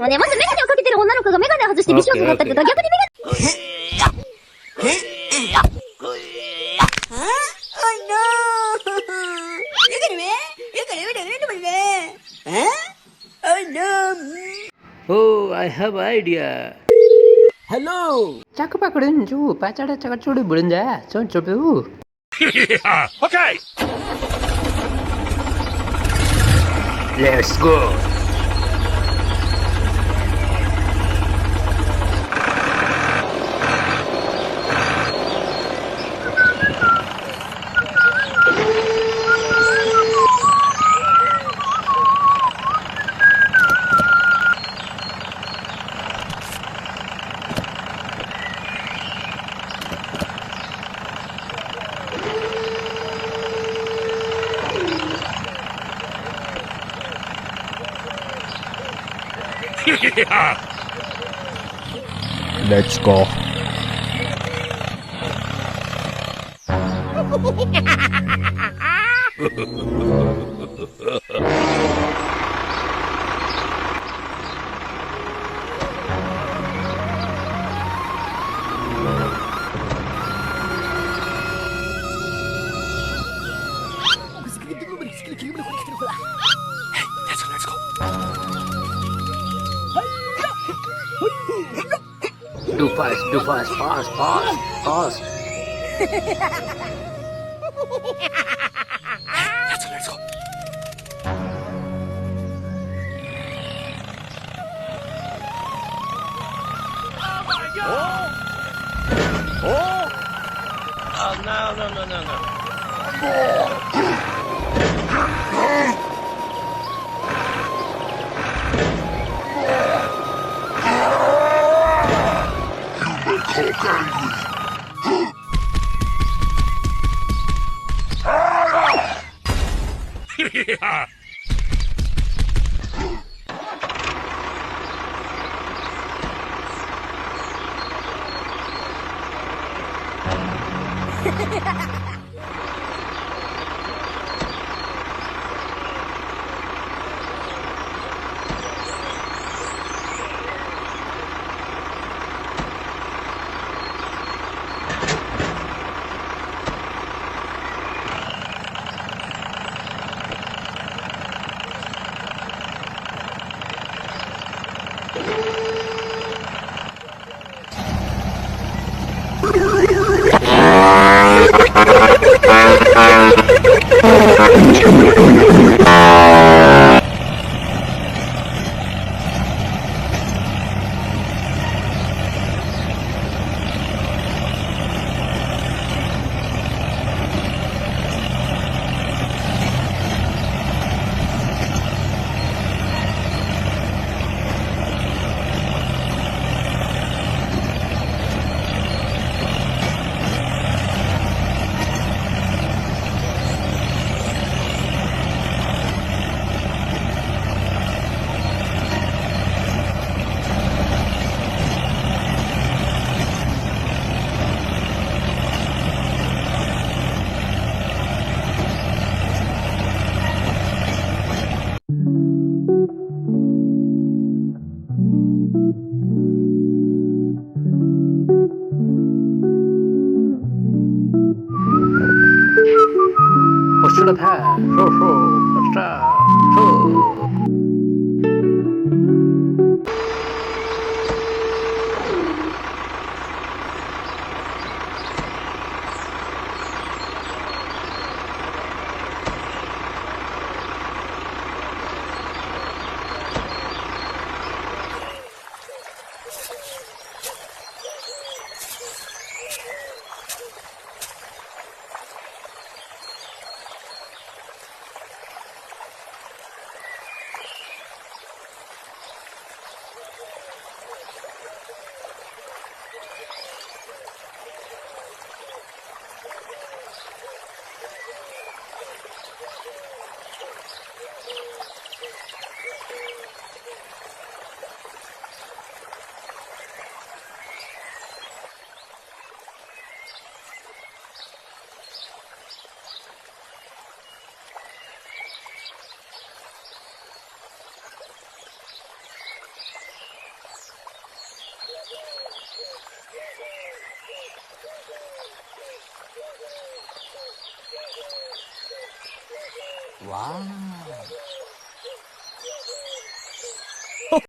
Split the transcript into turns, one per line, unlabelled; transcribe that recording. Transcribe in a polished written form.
ね、まずメガネをかけてる女の子がメガネを外して美少女だったりとか、逆にメガネ。
Oh, I have idea.
Hello.
Cakep pakarin cu, pacara cakap cudu belanja, coba.
Okay.
Let's go.
Let's go.
Do fast, fast.
Let's go.
Should have had.
Wow.